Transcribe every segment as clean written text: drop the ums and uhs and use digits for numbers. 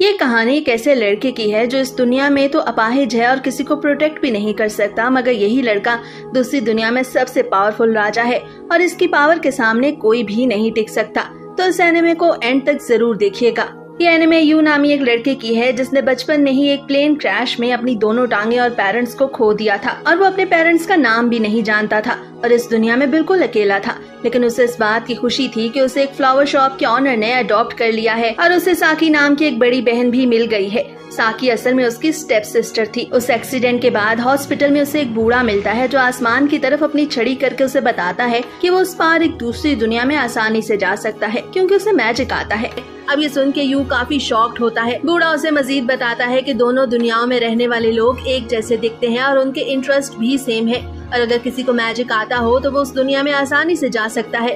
ये कहानी एक ऐसे लड़के की है जो इस दुनिया में तो अपाहिज है और किसी को प्रोटेक्ट भी नहीं कर सकता, मगर यही लड़का दूसरी दुनिया में सबसे पावरफुल राजा है और इसकी पावर के सामने कोई भी नहीं टिक सकता। तो इस एनिमे को एंड तक जरूर देखिएगा। ये एनिमे यू नामी एक लड़के की है जिसने बचपन में ही एक प्लेन क्रैश में अपनी दोनों टांगे और पेरेंट्स को खो दिया था और वो अपने पेरेंट्स का नाम भी नहीं जानता था और इस दुनिया में बिल्कुल अकेला था। लेकिन उसे इस बात की खुशी थी कि उसे एक फ्लावर शॉप के ऑनर ने अडॉप्ट कर लिया है और उसे साकी नाम की एक बड़ी बहन भी मिल गई है। साकी असल में उसकी स्टेप सिस्टर थी। उस एक्सीडेंट के बाद हॉस्पिटल में उसे एक बूढ़ा मिलता है जो आसमान की तरफ अपनी छड़ी करके उसे बताता है कि वो उस पार एक दूसरी दुनिया में आसानी से जा सकता है क्योंकि उसे मैजिक आता है। अब ये सुन के यू काफी शॉक्ड होता है। बूढ़ा उसे मजीद बताता है कि दोनों दुनियाओं में रहने वाले लोग एक जैसे दिखते हैं और उनके इंटरेस्ट भी सेम है और अगर किसी को मैजिक आता हो तो वो उस दुनिया में आसानी से जा सकता है।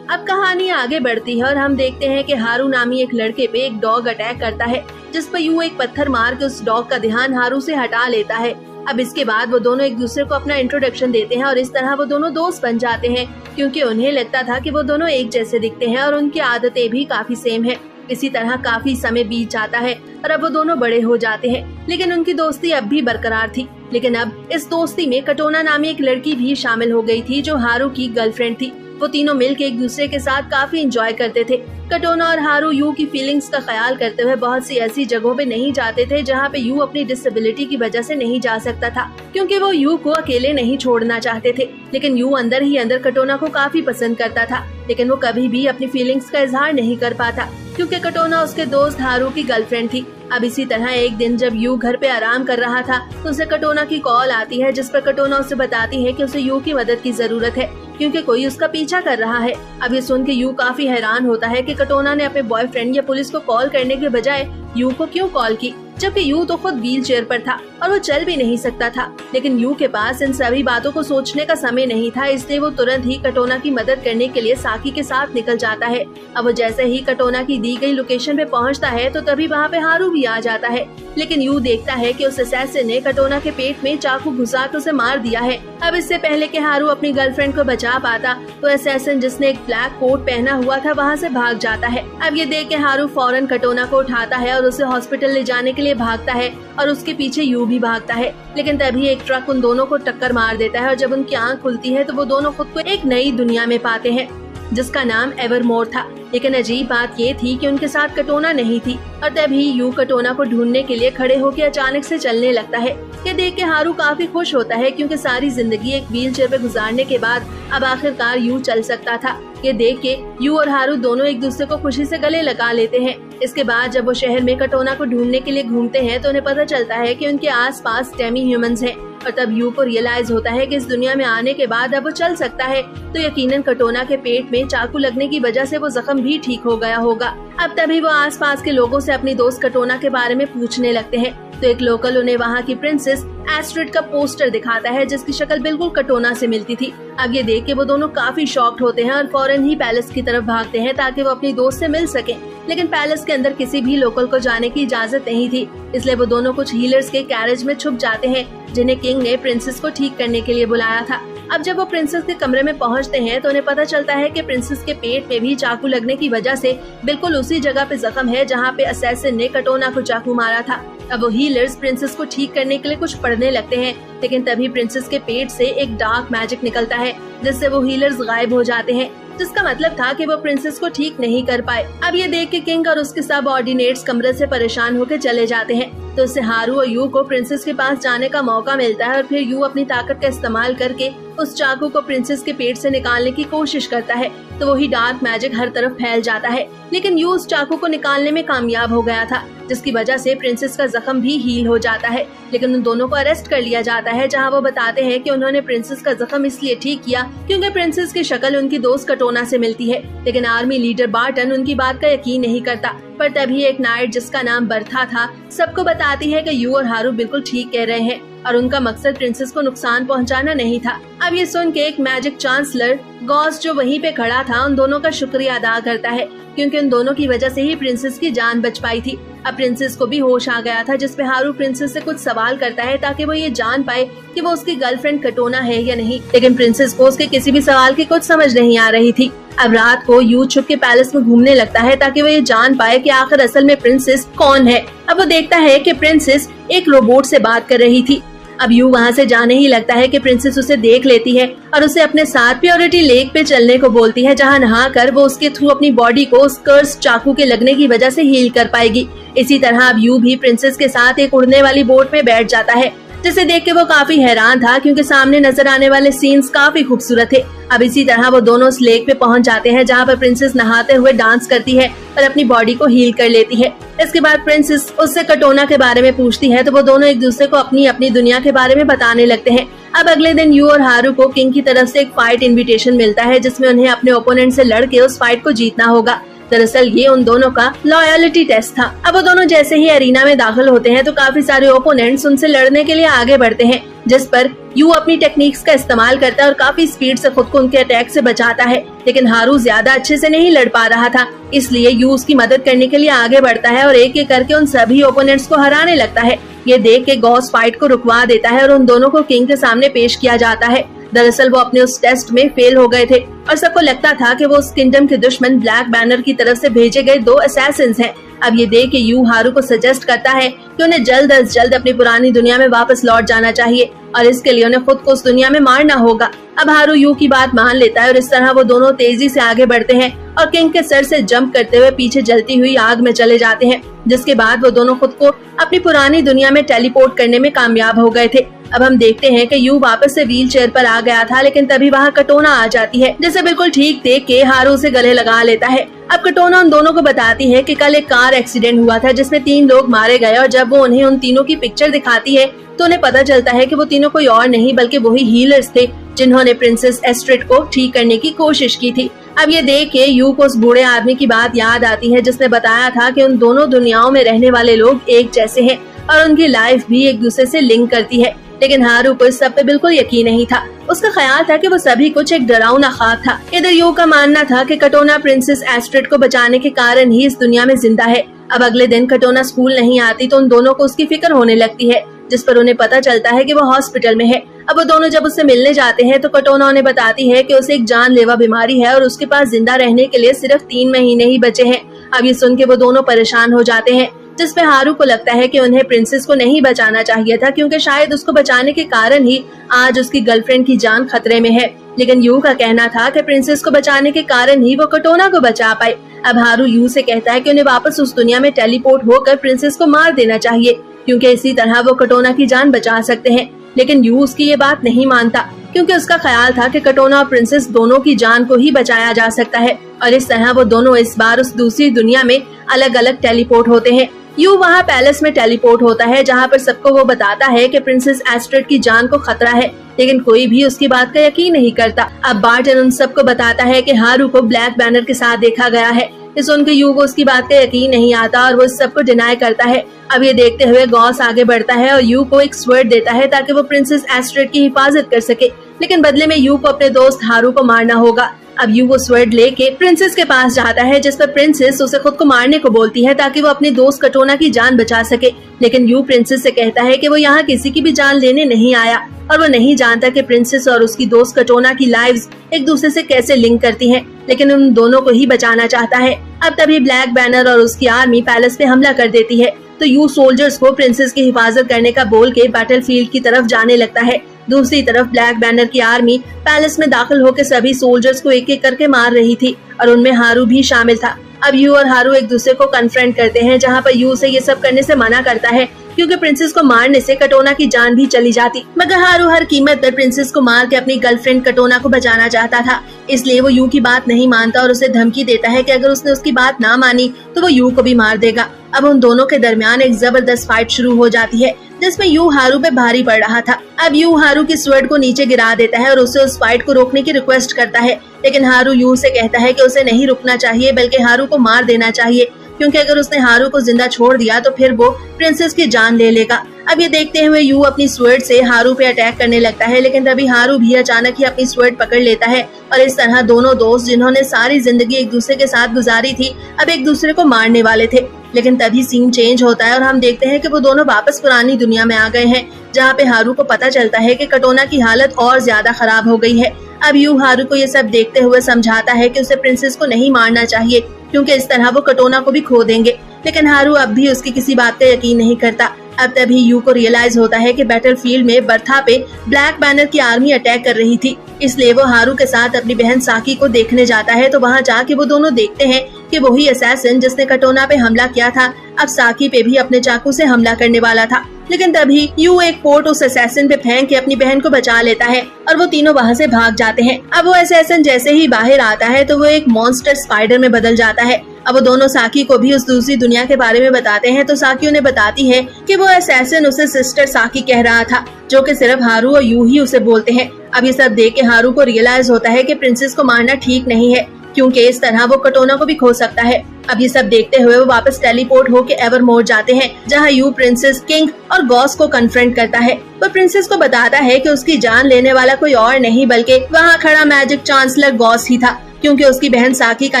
अब कहानी आगे बढ़ती है और हम देखते हैं कि हारू नामी एक लड़के पे एक डॉग अटैक करता है जिस पर यू एक पत्थर मार के उस डॉग का ध्यान हारू से हटा लेता है। अब इसके बाद वो दोनों एक दूसरे को अपना इंट्रोडक्शन देते हैं और इस तरह वो दोनों दोस्त बन जाते हैं क्योंकि उन्हें लगता था कि वो दोनों एक जैसे दिखते हैं और उनकी आदतें भी काफी सेम है। इसी तरह काफी समय बीत जाता है और अब वो दोनों बड़े हो जाते हैं, लेकिन उनकी दोस्ती अब भी बरकरार थी। लेकिन अब इस दोस्ती में कटोना नामी एक लड़की भी शामिल हो गई थी जो हारू की गर्लफ्रेंड थी। वो तीनों मिलकर एक दूसरे के साथ काफी एंजॉय करते थे। कटोना और हारू यू की फीलिंग्स का ख्याल करते हुए बहुत सी ऐसी जगहों पे नहीं जाते थे जहाँ पे यू अपनी डिसेबिलिटी की वजह से नहीं जा सकता था क्योंकि वो यू को अकेले नहीं छोड़ना चाहते थे। लेकिन यू अंदर ही अंदर कटोना को काफी पसंद करता था, लेकिन वो कभी भी अपनी फीलिंग्स का इजहार नहीं कर पाता क्योंकि कटोना उसके दोस्त हारू की गर्लफ्रेंड थी। अब इसी तरह एक दिन जब यू घर पे आराम कर रहा था तो उसे कटोना की कॉल आती है जिस पर कटोना उसे बताती है कि उसे यू की मदद की जरूरत है क्योंकि कोई उसका पीछा कर रहा है। अब ये सुन के यू काफी हैरान होता है कि कटोना ने अपने बॉयफ्रेंड या पुलिस को कॉल करने के बजाय यू को क्यों कॉल की, जबकि यू तो खुद व्हील चेयर पर था और वो चल भी नहीं सकता था। लेकिन यू के पास इन सभी बातों को सोचने का समय नहीं था, इसलिए वो तुरंत ही कटोना की मदद करने के लिए साकी के साथ निकल जाता है। अब वो जैसे ही कटोना की दी गई लोकेशन पे पहुंचता है तो तभी वहाँ पे हारू भी आ जाता है। लेकिन यू देखता है कि उस असैसिन ने कटोना के पेट में चाकू घुसा कर उसे मार दिया है। अब इससे पहले कि हारू अपनी गर्लफ्रेंड को बचा पाता तो असैसिन जिसने एक ब्लैक कोट पहना हुआ था वहाँ से भाग जाता है। अब ये देख के हारू फौरन कटोना को उठाता है और उसे हॉस्पिटल ले जाने के लिए भागता है और उसके पीछे यू भी भागता है। लेकिन तभी एक ट्रक उन दोनों को टक्कर मार देता है और जब उनकी आंख खुलती है तो वो दोनों खुद को एक नई दुनिया में पाते हैं जिसका नाम एवरमोर था। लेकिन अजीब बात ये थी कि उनके साथ कटोना नहीं थी और तभी यू कटोना को ढूंढने के लिए खड़े होकर अचानक से चलने लगता है। ये देख के हारू काफी खुश होता है क्योंकि सारी जिंदगी एक व्हील चेयर पे गुजारने के बाद अब आखिरकार यू चल सकता था। ये देख के यू और हारू दोनों एक दूसरे को खुशी से गले लगा लेते हैं। इसके बाद जब वो शहर में कटोना को ढूंढने के लिए घूमते हैं तो उन्हें पता चलता है कि उनके आसपास डेमी ह्यूमंस हैं और तब यू को रियलाइज होता है कि इस दुनिया में आने के बाद अब वो चल सकता है तो यकीनन कटोना के पेट में चाकू लगने की वजह से वो जख्म भी ठीक हो गया होगा। अब तभी वो आसपास के लोगों से अपनी दोस्त कटोना के बारे में पूछने लगते हैं तो एक लोकल उन्हें वहाँ की प्रिंसेस एस्ट्रिड का पोस्टर दिखाता है जिसकी शक्ल बिल्कुल कटोना से मिलती थी। अब ये देख के वो दोनों काफी शॉक्ड होते हैं और फौरन ही पैलेस की तरफ भागते हैं ताकि वो अपनी दोस्त से मिल सके। लेकिन पैलेस के अंदर किसी भी लोकल को जाने की इजाजत नहीं थी, इसलिए वो दोनों कुछ हीलर्स के कैरेज में छुप जाते हैं जिन्हें किंग ने प्रिंसेस को ठीक करने के लिए बुलाया था। अब जब वो प्रिंसेस के कमरे में पहुंचते हैं तो उन्हें पता चलता है कि प्रिंसेस के पेट में भी चाकू लगने की वजह से बिल्कुल उसी जगह पे जख्म है जहां पे असैसिन ने कटोना को चाकू मारा था। अब वो हीलर्स प्रिंसेस को ठीक करने के लिए कुछ पढ़ने लगते हैं, लेकिन तभी प्रिंसेस के पेट से एक डार्क मैजिक निकलता है जिससे वो हीलर्स गायब हो जाते हैं, जिसका मतलब था कि वो प्रिंसेस को ठीक नहीं कर पाए। अब ये देख के किंग और उसके सब ऑर्डिनेट्स कमरे से परेशान होकर चले जाते हैं तो उससे हारू और यू को प्रिंसेस के पास जाने का मौका मिलता है और फिर यू अपनी ताकत का इस्तेमाल करके उस चाकू को प्रिंसेस के पेट से निकालने की कोशिश करता है तो वही डार्क मैजिक हर तरफ फैल जाता है। लेकिन यू उस चाकू को निकालने में कामयाब हो गया था जिसकी वजह से प्रिंसेस का जख्म भी हील हो जाता है। लेकिन उन दोनों को अरेस्ट कर लिया जाता है जहां वो बताते हैं कि उन्होंने प्रिंसेस का जख्म इसलिए ठीक किया क्योंकि प्रिंसेस की शक्ल उनकी दोस्त कटोना से मिलती है। लेकिन आर्मी लीडर बार्टन उनकी बात का यकीन नहीं करता, पर तभी एक नाइट जिसका नाम बर्था था सबको बताती है कि यू और हारू बिल्कुल ठीक कह रहे हैं और उनका मकसद प्रिंसेस को नुकसान पहुंचाना नहीं था। अब ये सुन के एक मैजिक चांसलर गॉस जो वहीं पे खड़ा था उन दोनों का शुक्रिया अदा करता है क्योंकि उन दोनों की वजह से ही प्रिंसेस की जान बच पाई थी। अब प्रिंसेस को भी होश आ गया था जिसपे हारू प्रिंसेस से कुछ सवाल करता है ताकि वो ये जान पाए कि वो उसकी गर्लफ्रेंड कटोना है या नहीं, लेकिन प्रिंसेस को उसके किसी भी सवाल की कुछ समझ नहीं आ रही थी। अब रात को यू छुप के पैलेस में घूमने लगता है ताकि वो ये जान पाए कि आखिर असल में प्रिंसेस कौन है। अब वो देखता है कि प्रिंसेस एक रोबोट से बात कर रही थी। अब यू वहाँ से जाने ही लगता है कि प्रिंसेस उसे देख लेती है और उसे अपने साथ प्योरिटी लेक पे चलने को बोलती है, जहाँ नहाकर वो उसके थ्रू अपनी बॉडी को उस कर्स चाकू के लगने की वजह से हील कर पाएगी। इसी तरह अब यू भी प्रिंसेस के साथ एक उड़ने वाली बोट में बैठ जाता है, जिसे देख के वो काफी हैरान था क्योंकि सामने नजर आने वाले सीन्स काफी खूबसूरत थे। अब इसी तरह वो दोनों उस लेक पे पहुंच जाते हैं, जहाँ पर प्रिंसेस नहाते हुए डांस करती है और अपनी बॉडी को हील कर लेती है। इसके बाद प्रिंसेस उससे कटोना के बारे में पूछती है तो वो दोनों एक दूसरे को अपनी अपनी दुनिया के बारे में बताने लगते हैं। अब अगले दिन यू और हारू को किंग की तरफ से एक फाइट इन्विटेशन मिलता है, जिसमें उन्हें अपने ओपोनेंट से लड़के उस फाइट को जीतना होगा। दरअसल ये उन दोनों का लॉयलिटी टेस्ट था। अब वो दोनों जैसे ही एरिना में दाखिल होते हैं तो काफी सारे ओपोनेंट्स उनसे लड़ने के लिए आगे बढ़ते हैं, जिस पर यू अपनी टेक्निक्स का इस्तेमाल करता है और काफी स्पीड से खुद को उनके अटैक से बचाता है। लेकिन हारू ज्यादा अच्छे से नहीं लड़ पा रहा था, इसलिए यू उसकी मदद करने के लिए आगे बढ़ता है और एक एक करके उन सभी ओपोनेंट्स को हराने लगता है। ये देख के गॉस फाइट को रुकवा देता है और उन दोनों को किंग के सामने पेश किया जाता है। दरअसल वो अपने उस टेस्ट में फेल हो गए थे और सबको लगता था कि वो उस किंगडम के दुश्मन ब्लैक बैनर की तरफ से भेजे गए 2 असैसिन्स हैं। अब ये देख के यू हारू को सजेस्ट करता है कि उन्हें जल्द अज जल्द अपनी पुरानी दुनिया में वापस लौट जाना चाहिए और इसके लिए उन्हें खुद को उस दुनिया में मारना होगा। अब हारू यू की बात मान लेता है और इस तरह वो दोनों तेजी से आगे बढ़ते हैं और किंग के सर से जंप करते हुए पीछे जलती हुई आग में चले जाते हैं, जिसके बाद वो दोनों खुद को अपनी पुरानी दुनिया में टेलीपोर्ट करने में कामयाब हो गए थे। अब हम देखते हैं कि यू वापस से व्हील चेयर पर आ गया था, लेकिन तभी वहाँ कटोना आ जाती है, जिसे बिल्कुल ठीक देख के हारू उसे गले लगा लेता है। अब कटोना उन दोनों को बताती है कि कल एक कार एक्सीडेंट हुआ था जिसमें 3 लोग मारे गए और जब वो उन्हें उन तीनों की पिक्चर दिखाती है तो उन्हें पता चलता है कि वो तीनों कोई और नहीं बल्कि वही हीलर्स थे जिन्होंने प्रिंसेस एस्ट्रिड को ठीक करने की कोशिश की थी। अब ये देख के यू को उस बूढ़े आदमी की बात याद आती है जिसने बताया था कि उन दोनों दुनियाओं में रहने वाले लोग एक जैसे हैं और उनकी लाइफ भी एक दूसरे से लिंक करती है। लेकिन हारू को इस सब पे बिल्कुल यकीन नहीं था। उसका ख्याल था कि वो सभी कुछ एक डरावना ख्वाब था। इधर यू का मानना था कि कटोना प्रिंसेस एस्ट्रिड को बचाने के कारण ही इस दुनिया में जिंदा है। अब अगले दिन कटोना स्कूल नहीं आती तो उन दोनों को उसकी फिक्र होने लगती है, जिस पर उन्हें पता चलता है कि वो हॉस्पिटल में है। अब वो दोनों जब उससे मिलने जाते हैं तो कटोना उन्हें बताती है कि उसे एक जानलेवा बीमारी है और उसके पास जिंदा रहने के लिए सिर्फ 3 महीने ही बचे हैं। अब ये सुन के वो दोनों परेशान हो जाते हैं, जिसमें हारू को लगता है कि उन्हें प्रिंसेस को नहीं बचाना चाहिए था क्योंकि शायद उसको बचाने के कारण ही आज उसकी गर्लफ्रेंड की जान खतरे में है। लेकिन यू का कहना था कि प्रिंसेस को बचाने के कारण ही वो कटोना को बचा पाए। अब हारू यू से कहता है कि उन्हें वापस उस दुनिया में टेलीपोर्ट होकर प्रिंसेस को मार देना चाहिए क्योंकि इसी तरह वो कटोना की जान बचा सकते हैं। लेकिन यू उसकी ये बात नहीं मानता क्योंकि उसका ख्याल था कि कटोना और प्रिंसेस दोनों की जान को ही बचाया जा सकता है और इस तरह वो दोनों इस बार उस दूसरी दुनिया में अलग अलग टेलीपोर्ट होते हैं। यू वहाँ पैलेस में टेलीपोर्ट होता है जहाँ पर सबको वो बताता है कि प्रिंसेस एस्ट्रिड की जान को खतरा है, लेकिन कोई भी उसकी बात का यकीन नहीं करता। अब बार्टन उन सबको बताता है कि हारू को ब्लैक बैनर के साथ देखा गया है। इस सुनकर यू को उसकी बात का यकीन नहीं आता और वो इस सबको डिनाई करता है। अब ये देखते हुए गॉस आगे बढ़ता है और यू को एक स्वर्ड देता है ताकि वो प्रिंसेस एस्ट्रिड की हिफाजत कर सके, लेकिन बदले में यू को अपने दोस्त हारू को मारना होगा। अब यू वो स्वर्ड लेके प्रिंसेस के पास जाता है, जिस पर प्रिंसेस उसे खुद को मारने को बोलती है ताकि वो अपने दोस्त कटोना की जान बचा सके। लेकिन यू प्रिंसेस से कहता है कि वो यहाँ किसी की भी जान लेने नहीं आया और वो नहीं जानता कि प्रिंसेस और उसकी दोस्त कटोना की लाइव्स एक दूसरे से कैसे लिंक करती हैं, लेकिन उन दोनों को ही बचाना चाहता है। अब तभी ब्लैक बैनर और उसकी आर्मी पैलेस पे हमला कर देती है तो यू सोल्जर्स को प्रिंसेस की हिफाजत करने का बोल के बैटलफील्ड की तरफ जाने लगता है। दूसरी तरफ ब्लैक बैनर की आर्मी पैलेस में दाखिल होकर सभी सोल्जर्स को एक एक करके मार रही थी और उनमें हारू भी शामिल था। अब यू और हारू एक दूसरे को कन्फ्रंट करते हैं, जहाँ पर यू से ये सब करने से मना करता है क्योंकि प्रिंसेस को मारने से कटोना की जान भी चली जाती, मगर हारू हर कीमत पर प्रिंसेस को मार के अपनी गर्लफ्रेंड कटोना को बचाना चाहता था। इसलिए वो यू की बात नहीं मानता और उसे धमकी देता है कि अगर उसने उसकी बात ना मानी तो वो यू को भी मार देगा। अब उन दोनों के दरमियान एक जबरदस्त फाइट शुरू हो जाती है जिसमें यू हारू पे भारी पड़ रहा था। अब यू हारू की स्वर्ड को नीचे गिरा देता है और उसे उस फाइट को रोकने की रिक्वेस्ट करता है, लेकिन हारू यू से कहता है कि उसे नहीं रुकना चाहिए बल्कि हारू को मार देना चाहिए क्योंकि अगर उसने हारू को जिंदा छोड़ दिया तो फिर वो प्रिंसेस की जान ले लेगा। अब ये देखते हुए यू अपनी स्वर्ड से हारू पे अटैक करने लगता है, लेकिन तभी हारू भी अचानक ही अपनी स्वर्ड पकड़ लेता है और इस तरह दोनों दोस्त जिन्होंने सारी जिंदगी एक दूसरे के साथ गुजारी थी अब एक दूसरे को मारने वाले थे। लेकिन तभी सीन चेंज होता है और हम देखते हैं कि वो दोनों वापस पुरानी दुनिया में आ गए हैं, जहाँ पे हारू को पता चलता है कि कटोना की हालत और ज्यादा खराब हो गई है। अब यू हारू को ये सब देखते हुए समझाता है कि उसे प्रिंसेस को नहीं मारना चाहिए, क्योंकि इस तरह वो कटोना को भी खो देंगे। लेकिन हारू अब भी उसकी किसी बात का यकीन नहीं करता। अब तभी यू को रियलाइज होता है कि बैटलफील्ड में बर्था पे ब्लैक बैनर की आर्मी अटैक कर रही थी, इसलिए वो हारू के साथ अपनी बहन साकी को देखने जाता है। तो वहाँ जाके वो दोनों देखते हैं कि वही असैसिन जिसने कटोना पे हमला किया था अब साकी पे भी अपने चाकू से हमला करने वाला था। लेकिन तभी यू एक पोर्ट उस असैसिन पे फेंक के अपनी बहन को बचा लेता है और वो तीनों वहाँ से भाग जाते हैं। अब वो असैसिन जैसे ही बाहर आता है तो वो एक मॉन्स्टर स्पाइडर में बदल जाता है। अब वो दोनों साकी को भी उस दूसरी दुनिया के बारे में बताते हैं। तो साकी उन्हें बताती है कि वो असैसिन उसे सिस्टर साकी कह रहा था, जो कि सिर्फ हारू और यू ही उसे बोलते हैं। अब ये सब देख के हारू को रियलाइज होता है कि प्रिंसेस को मारना ठीक नहीं है, क्योंकि इस तरह वो कटोना को भी खो सकता है। अब ये सब देखते हुए वो वापस टेलीपोर्ट होके एवरमोर जाते हैं, जहाँ यू प्रिंसेस, किंग और गॉस को कन्फ्रंट करता है। वो प्रिंसेस को बताता है कि उसकी जान लेने वाला कोई और नहीं बल्कि वहाँ खड़ा मैजिक चांसलर गॉस ही था, क्योंकि उसकी बहन साकी का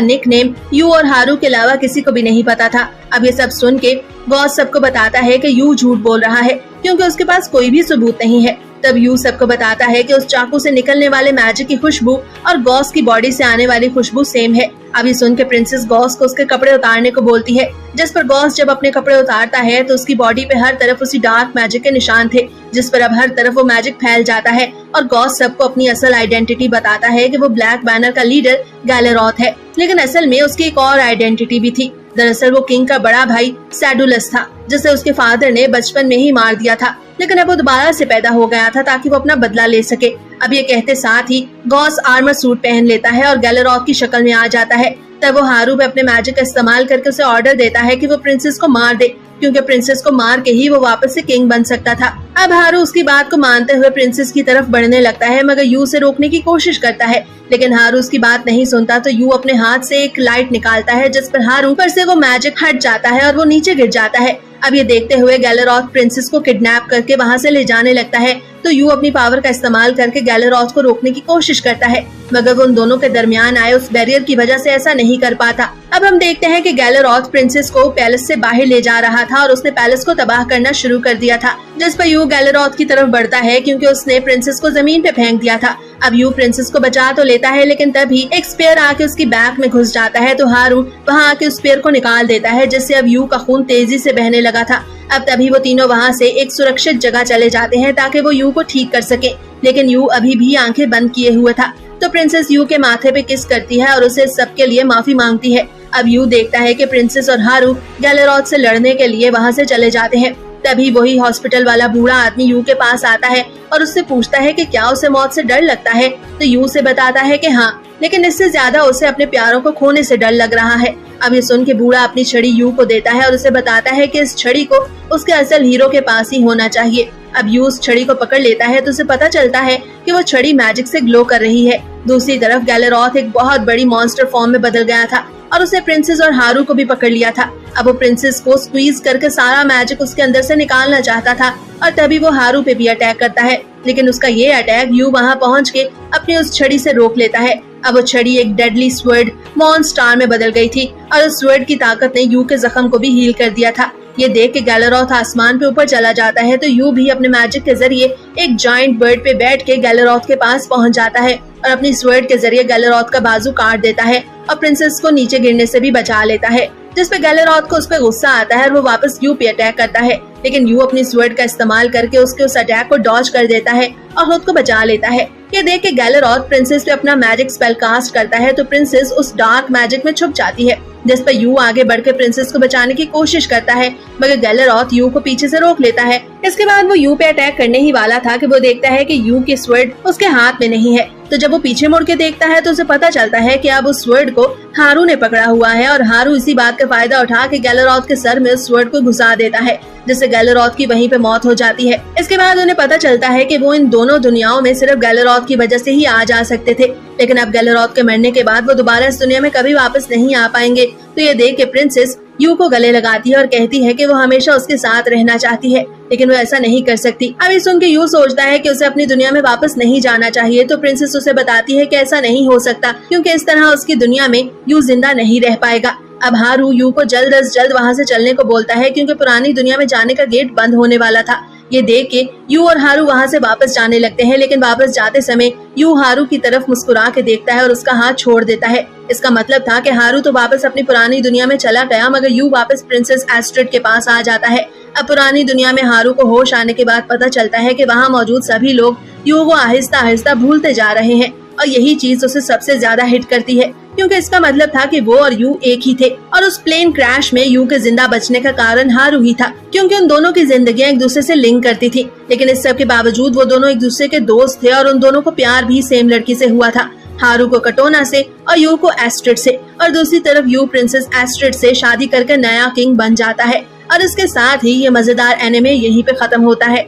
निक नेम यू और हारू के अलावा किसी को भी नहीं पता था। अब ये सब सुन के गॉस सबको बताता है कि यू झूठ बोल रहा है, क्योंकि उसके पास कोई भी सबूत नहीं है। तब यू सबको बताता है कि उस चाकू से निकलने वाले मैजिक की खुशबू और गॉस की बॉडी से आने वाली खुशबू सेम है। अब ये सुन के प्रिंसेस गॉस को उसके कपड़े उतारने को बोलती है, जिस पर गॉस जब अपने कपड़े उतारता है तो उसकी बॉडी पे हर तरफ उसी डार्क मैजिक के निशान थे, जिस पर अब हर तरफ वो मैजिक फैल जाता है। और गॉस सबको अपनी असल आइडेंटिटी बताता है कि वो ब्लैक बैनर का लीडर गैलेरॉथ है, लेकिन असल में उसकी एक और आइडेंटिटी भी थी। दरअसल वो किंग का बड़ा भाई सैडुलस था, जिसे उसके फादर ने बचपन में ही मार दिया था, लेकिन अब वो दोबारा से पैदा हो गया था ताकि वो अपना बदला ले सके। अब ये कहते साथ ही गॉस आर्मर सूट पहन लेता है और गैलेरॉथ की शक्ल में आ जाता है। तब वो हारू पे अपने मैजिक का इस्तेमाल करके उसे ऑर्डर देता है कि वो प्रिंसेस को मार दे, क्योंकि प्रिंसेस को मार के ही वो वापस से किंग बन सकता था। अब हारू उसकी बात को मानते हुए प्रिंसेस की तरफ बढ़ने लगता है, मगर यू से रोकने की कोशिश करता है, लेकिन हारू उसकी बात नहीं सुनता। तो यू अपने हाथ से एक लाइट निकालता है, जिस पर हारू पर से वो मैजिक हट जाता है और वो नीचे गिर जाता है। अब ये देखते हुए गैलेरॉथ प्रिंसेस को किडनैप करके वहाँ से ले जाने लगता है। तो यू अपनी पावर का इस्तेमाल करके गैलेरॉथ को रोकने की कोशिश करता है, मगर वो उन दोनों के दरमियान आए उस बैरियर की वजह से ऐसा नहीं कर पाता। अब हम देखते हैं कि गैलेरॉथ प्रिंसेस को पैलेस से बाहर ले जा रहा था और उसने पैलेस को तबाह करना शुरू कर दिया था, जिस पर यू गैलेरॉथ की तरफ बढ़ता है, क्योंकि उसने प्रिंसेस को जमीन पे फेंक दिया था। अब यू प्रिंसेस को बचा तो लेता है, लेकिन तभी एक स्पेयर आके उसकी बैक में घुस जाता है। तो हारू वहाँ आके उस स्पेयर को निकाल देता है, जिससे अब यू का खून तेजी से बहने लगा था। अब तभी वो तीनों वहाँ से एक सुरक्षित जगह चले जाते हैं ताकि वो यू को ठीक कर सके, लेकिन यू अभी भी आंखें बंद किए हुए था। तो प्रिंसेस यू के माथे पे किस करती है और उसे सबके लिए माफी मांगती है। अब यू देखता है कि प्रिंसेस और हारू गैलेरॉथ से लड़ने के लिए वहाँ से चले जाते हैं। तभी वही हॉस्पिटल वाला बूढ़ा आदमी यू के पास आता है और उससे पूछता है कि क्या उसे मौत से डर लगता है। तो यू से बताता है कि हाँ, लेकिन इससे ज्यादा उसे अपने प्यारों को खोने से डर लग रहा है। अब ये सुन के बूढ़ा अपनी छड़ी यू को देता है और उसे बताता है कि इस छड़ी को उसके असल हीरो के पास ही होना चाहिए। अब यू उस छड़ी को पकड़ लेता है तो उसे पता चलता है कि वो छड़ी मैजिक से ग्लो कर रही है। दूसरी तरफ गैलेरॉथ एक बहुत बड़ी मॉन्स्टर फॉर्म में बदल गया था और उसने प्रिंसेस और हारू को भी पकड़ लिया था। अब वो प्रिंसेस को स्क्वीज करके सारा मैजिक उसके अंदर से निकालना चाहता था और तभी वो हारू पे भी अटैक करता है, लेकिन उसका ये अटैक यू वहाँ पहुँच के अपनी उस छड़ी से रोक लेता है। अब वो छड़ी एक डेडली स्वर्ड मॉन्स्टार में बदल गई थी और उस स्वर्ड की ताकत ने यू के जख्म को भी हील कर दिया था। ये देख के गैलेरॉथ आसमान पे ऊपर चला जाता है। तो यू भी अपने मैजिक के जरिए एक जायंट बर्ड पे बैठ के गैलेरॉथ के पास पहुंच जाता है और अपनी स्वर्ड के जरिए गैलेरॉथ का बाजू काट देता है और प्रिंसेस को नीचे गिरने से भी बचा लेता है, जिस पे गैलेरॉथ को उस पर गुस्सा आता है और वो वापस यू पे अटैक करता है, लेकिन यू अपनी स्वर्ड का इस्तेमाल करके उसके उस अटैक को डॉज कर देता है और खुद को बचा लेता है। ये देख के गैलेरॉथ प्रिंसेस पे अपना मैजिक स्पेल कास्ट करता है तो प्रिंसेस उस डार्क मैजिक में छुप जाती है, जिस पर यू आगे बढ़कर प्रिंसेस को बचाने की कोशिश करता है, मगर गैलेरॉथ यू को पीछे से रोक लेता है। इसके बाद वो यू पे अटैक करने ही वाला था कि वो देखता है कि यू की स्वर्ड उसके हाथ में नहीं है। तो जब वो पीछे मुड़ के देखता है तो उसे पता चलता है कि अब उस स्वर्ड को हारू ने पकड़ा हुआ है और हारू इसी बात का फायदा उठा के गैलेरॉथ के सर में उस स्वर्ड को घुसा देता है, जिससे गैलेरॉथ की वहीं पे मौत हो जाती है। इसके बाद उन्हें पता चलता है कि वो इन दोनों दुनियाओं में सिर्फ गैलेरॉथ की वजह से ही आ जा सकते थे, लेकिन अब गैलेरॉथ के मरने के बाद वो दोबारा इस दुनिया में कभी वापस नहीं आ पाएंगे। तो ये देख के प्रिंसेस यू को गले लगाती है और कहती है कि वो हमेशा उसके साथ रहना चाहती है, लेकिन वो ऐसा नहीं कर सकती। अब ये सुन के यू सोचता है कि उसे अपनी दुनिया में वापस नहीं जाना चाहिए। तो प्रिंसेस उसे बताती है कि ऐसा नहीं हो सकता, क्योंकि इस तरह उसकी दुनिया में यू जिंदा नहीं रह पाएगा। अब हारू यू को जल्द अज जल्द वहाँ से चलने को बोलता है, क्योंकि पुरानी दुनिया में जाने का गेट बंद होने वाला था। ये देख के यू और हारू वहाँ से वापस जाने लगते हैं, लेकिन वापस जाते समय यू हारू की तरफ मुस्कुरा के देखता है और उसका हाथ छोड़ देता है। इसका मतलब था कि हारू तो वापस अपनी पुरानी दुनिया में चला गया, मगर यू वापस प्रिंसेस एस्ट्रिड के पास आ जाता है। अब पुरानी दुनिया में हारू को होश आने के बाद पता चलता है कि वहाँ मौजूद सभी लोग यू को आहिस्ता आहिस्ता भूलते जा रहे हैं, और यही चीज उसे सबसे ज्यादा हिट करती है, क्योंकि इसका मतलब था कि वो और यू एक ही थे, और उस प्लेन क्रैश में यू के जिंदा बचने का कारण हारू ही था, क्योंकि उन दोनों की जिंदगियां एक दूसरे से लिंक करती थी। लेकिन इस सब के बावजूद वो दोनों एक दूसरे के दोस्त थे, और उन दोनों को प्यार भी सेम लड़की से हुआ था, हारू को कटोना से और यू को एस्ट्रिड से। और दूसरी तरफ यू प्रिंसेस एस्ट्रिड से शादी करके नया किंग बन जाता है। और इसके साथ ही ये मजेदार एनिमे यहीं पे खत्म होता है।